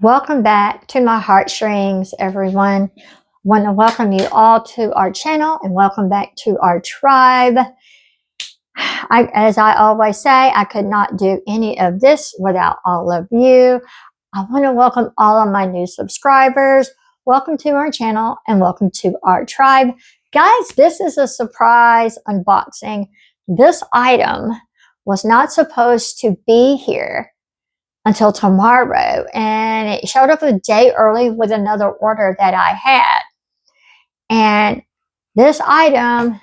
Welcome back to my heartstrings, everyone. I want to welcome you all to our channel and welcome back to our tribe. As I always say, I could not do any of this without all of you. I want to welcome all of my new subscribers. Welcome to our channel and welcome to our tribe. Guys, this is a surprise unboxing. This item was not supposed to be here until tomorrow, and it showed up a day early with another order that I had. And this item,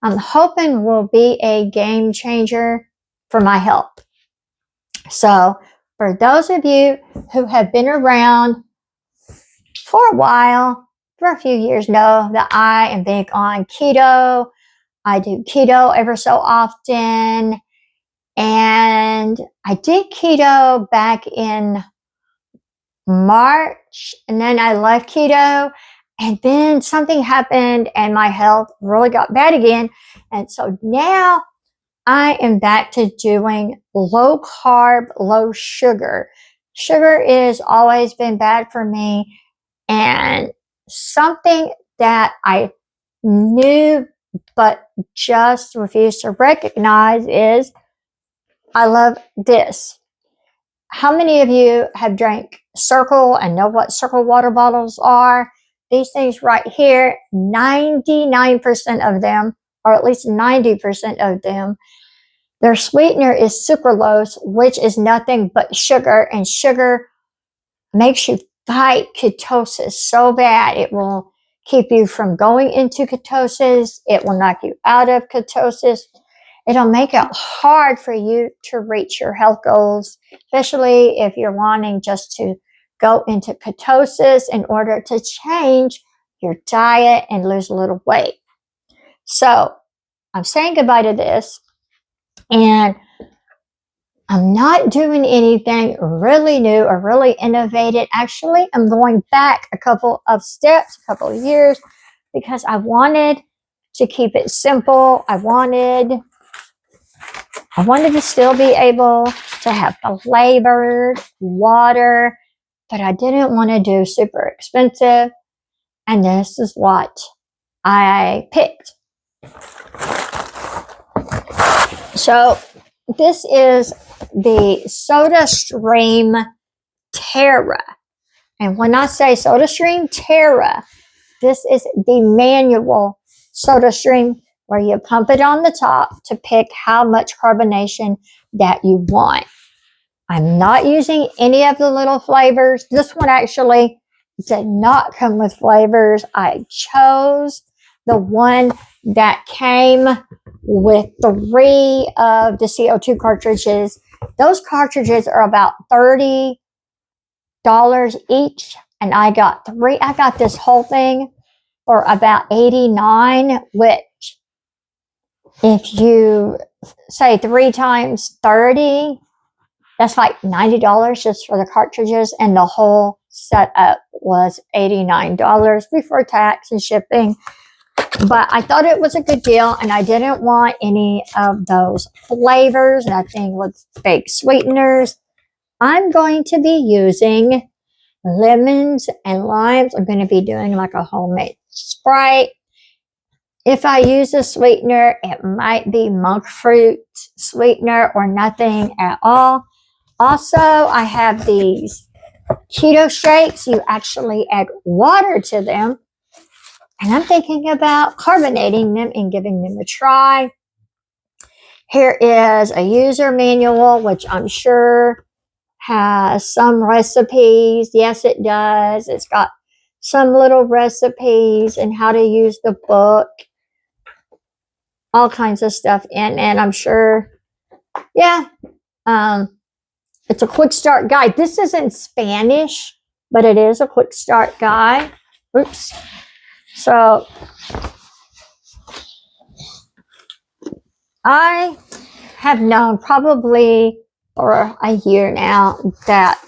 I'm hoping, will be a game changer for my health. So for those of you who have been around for a while, for a few years, know that I am big on keto. I do keto ever so often. And I did keto back in March, and then I left keto, and then something happened and my health really got bad again. And so now I am back to doing low carb, low sugar. Sugar is always been bad for me, and something that I knew but just refused to recognize is I love this. How many of you have drank Circle and know what Circle water bottles are? These things right here, 99% of them, or at least 90% of them, their sweetener is sucralose, which is nothing but sugar, and sugar makes you fight ketosis so bad. It will keep you from going into ketosis. It will knock you out of ketosis. It'll make it hard for you to reach your health goals, especially if you're wanting just to go into ketosis in order to change your diet and lose a little weight. So I'm saying goodbye to this, and I'm not doing anything really new or really innovative. Actually, I'm going back a couple of steps, a couple of years, because I wanted to keep it simple. I wanted to still be able to have flavored water, but I didn't want to do super expensive. And this is what I picked. So this is the Sodastream Terra. And when I say Sodastream Terra, this is the manual Sodastream, where you pump it on the top to pick how much carbonation that you want. I'm not using any of the little flavors. This one actually did not come with flavors. I chose the one that came with 3 of the CO2 cartridges. Those cartridges are about $30 each, and I got 3. I got this whole thing for about $89, which, if you say 3 times 30, that's like $90 just for the cartridges, and the whole setup was $89 before tax and shipping. But I thought it was a good deal, and I didn't want any of those flavors, nothing with fake sweeteners. I'm going to be using lemons and limes. I'm going to be doing like a homemade Sprite. If I use a sweetener, it might be monk fruit sweetener or nothing at all. Also, I have these keto shakes. You actually add water to them. And I'm thinking about carbonating them and giving them a try. Here is a user manual, which I'm sure has some recipes. Yes, it does. It's got some little recipes and how to use the book. All kinds of stuff in, and I'm sure, yeah, it's a quick start guide. This isn't Spanish, but it is a quick start guide. Oops. So I have known probably for a year now that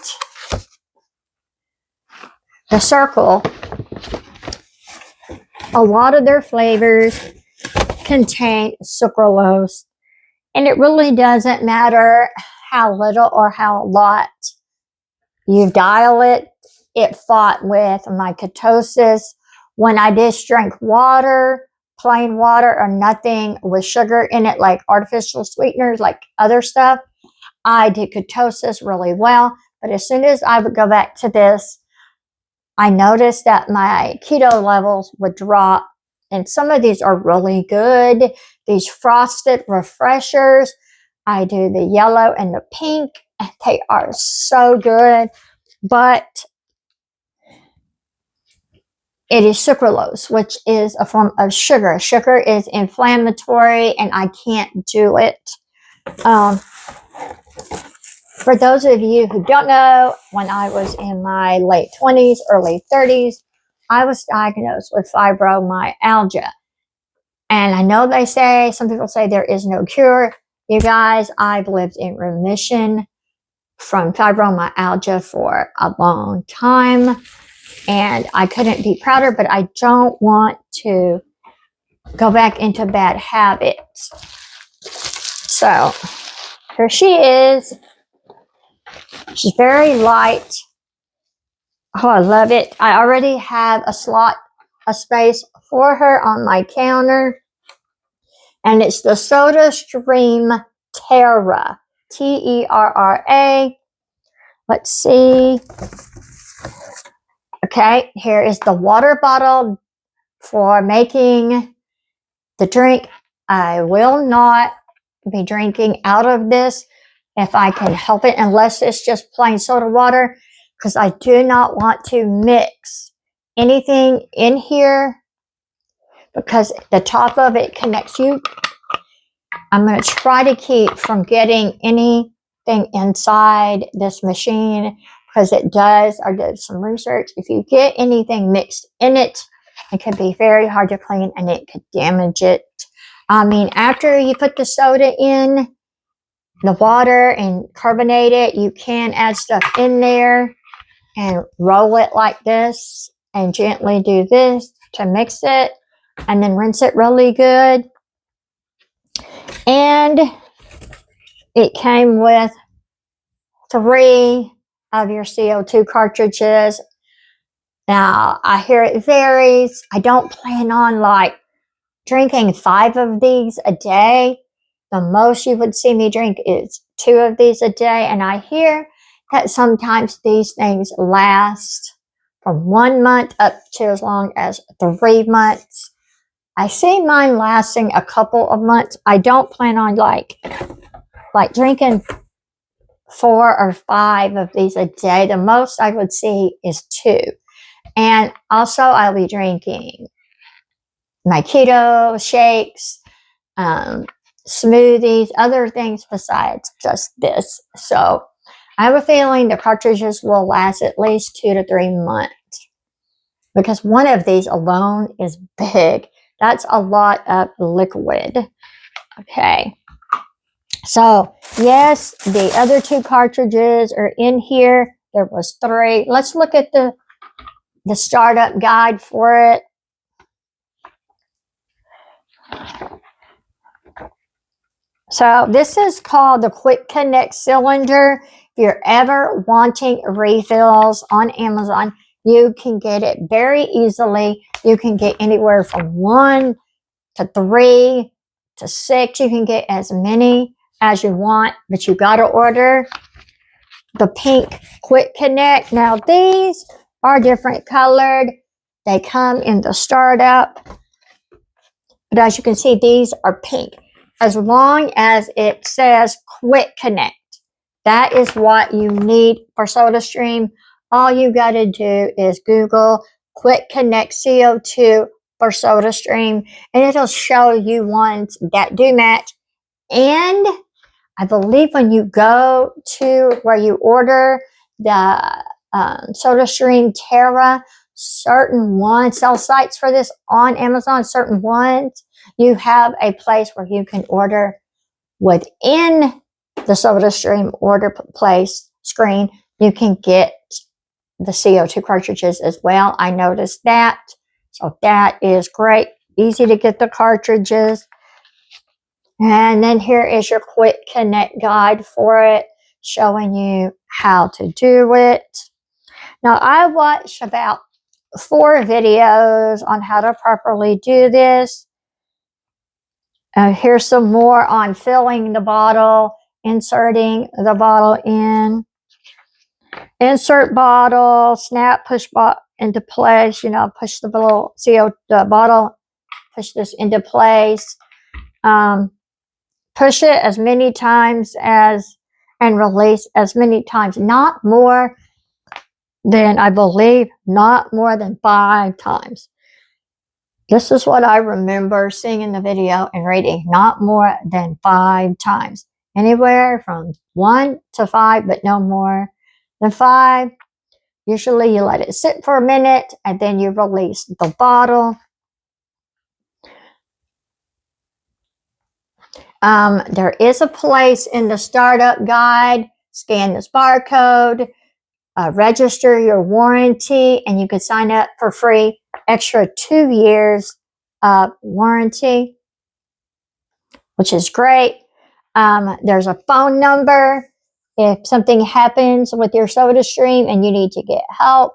the Circle, a lot of their flavors contain sucralose, and it really doesn't matter how little or how lot you dial it. It fought with my ketosis. When I just drank water, plain water or nothing with sugar in it, like artificial sweeteners, like other stuff, I did ketosis really well. But as soon as I would go back to this, I noticed that my keto levels would drop. And some of these are really good. These frosted refreshers, I do the yellow and the pink. They are so good. But it is sucralose, which is a form of sugar. Sugar is inflammatory, and I can't do it. For those of you who don't know, when I was in my late 20s, early 30s, I was diagnosed with fibromyalgia. And I know they say, some people say there is no cure. You guys, I've lived in remission from fibromyalgia for a long time. And I couldn't be prouder, but I don't want to go back into bad habits. So here she is. She's very light. Oh, I love it. I already have a space for her on my counter. And it's the Sodastream Terra. Terra. Let's see. Okay, here is the water bottle for making the drink. I will not be drinking out of this if I can help it, unless it's just plain soda water, because I do not want to mix anything in here because the top of it connects you. I'm going to try to keep from getting anything inside this machine, because it does. I did some research. If you get anything mixed in it, it can be very hard to clean and it could damage it. I mean, after you put the soda in, the water, and carbonate it, you can add stuff in there and roll it like this and gently do this to mix it and then rinse it really good. And it came with 3 of your CO2 cartridges. Now, I hear it varies. I don't plan on like drinking 5 of these a day. The most you would see me drink is 2 of these a day. And I hear that sometimes these things last from 1 month up to as long as 3 months. I see mine lasting a couple of months. I don't plan on like drinking 4 or 5 of these a day. The most I would see is 2. And also I'll be drinking my keto shakes, smoothies, other things besides just this. So I have a feeling the cartridges will last at least 2 to 3 months, because one of these alone is big. That's a lot of liquid. Okay. So yes, the other 2 cartridges are in here. There was 3. Let's look at the startup guide for it. So this is called the Quick Connect cylinder. If you're ever wanting refills on Amazon, you can get it very easily. You can get anywhere from 1 to 3 to 6. You can get as many as you want, but you got to order the pink Quick Connect. Now these are different colored. They come in the startup. But as you can see, these are pink. As long as it says Quick Connect, that is what you need for Sodastream. All you got to do is Google Quick Connect CO2 for Sodastream, and it'll show you ones that do match. And I believe when you go to where you order the Sodastream Terra, certain ones, sell sites for this on Amazon, certain ones, you have a place where you can order within the Sodastream order place screen. You can get the CO2 cartridges as well. I noticed that. So that is great. Easy to get the cartridges. And then here is your Quick Connect guide for it. showing you how to do it. Now, I watched about 4 videos on how to properly do this. Here's some more on filling the bottle, inserting the bottle in. Insert bottle, snap, push bottle into place. You know, push the little the bottle, push this into place. Push it as many times and release as many times. Not more than, I believe, not more than 5 times. This is what I remember seeing in the video and reading. Not more than 5 times. Anywhere from 1 to 5, but no more than 5. Usually you let it sit for a minute and then you release the bottle. There is a place in the startup guide. Scan this barcode, register your warranty, and you can sign up for free extra 2 years warranty, which is great. There's a phone number if something happens with your Sodastream and you need to get help.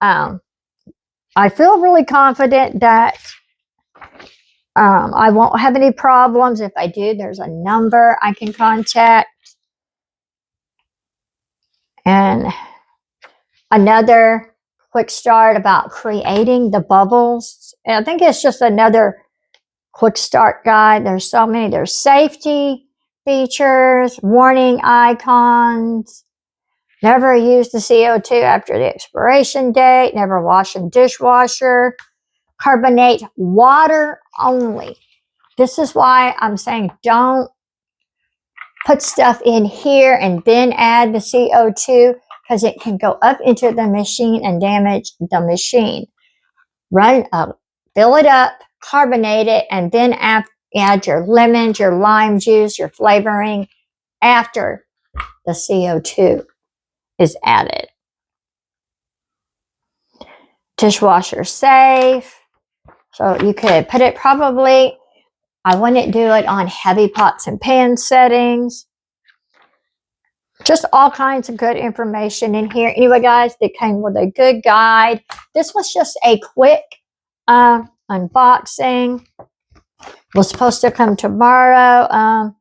I feel really confident that I won't have any problems. If I do, there's a number I can contact. And another quick start about creating the bubbles. And I think it's just another quick start guide. There's so many. There's safety features, warning icons, never use the CO2 after the expiration date, never wash in dishwasher, carbonate water only. This is why I'm saying don't put stuff in here and then add the CO2, because it can go up into the machine and damage the machine. Run up, fill it up, carbonate it, and then add your lemons, your lime juice, your flavoring after the CO2 is added. Dishwasher safe. So you could put it probably, I wouldn't do it on heavy pots and pan settings. Just all kinds of good information in here. Anyway, guys, they came with a good guide. This was just a quick unboxing. Was supposed to come tomorrow.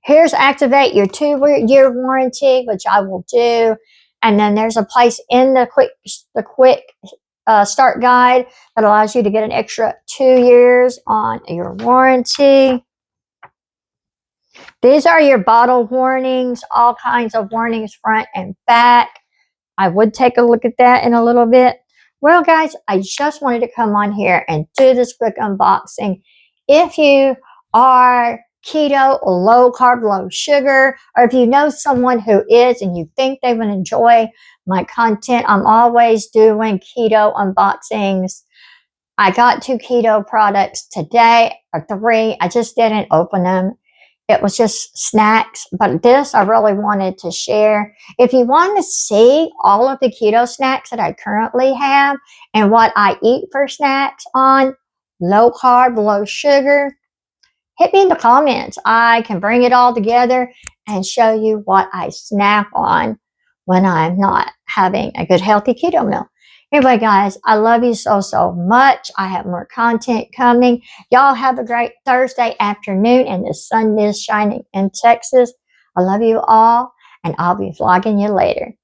Here's activate your 2-year warranty, which I will do. And then there's a place in the quick start guide that allows you to get an extra 2 years on your warranty. These are your bottle warnings, all kinds of warnings front and back. I would take a look at that in a little bit. Well, guys, I just wanted to come on here and do this quick unboxing. If you are keto, low carb, low sugar, or if you know someone who is and you think they would enjoy my content, I'm always doing keto unboxings. I got 2 keto products today, or 3. I just didn't open them. It was just snacks, but this I really wanted to share. If you want to see all of the keto snacks that I currently have and what I eat for snacks on low carb, low sugar, hit me in the comments. I can bring it all together and show you what I snack on when I'm not having a good healthy keto meal. Anyway, guys, I love you so, so much. I have more content coming. Y'all have a great Thursday afternoon, and the sun is shining in Texas. I love you all, and I'll be vlogging you later.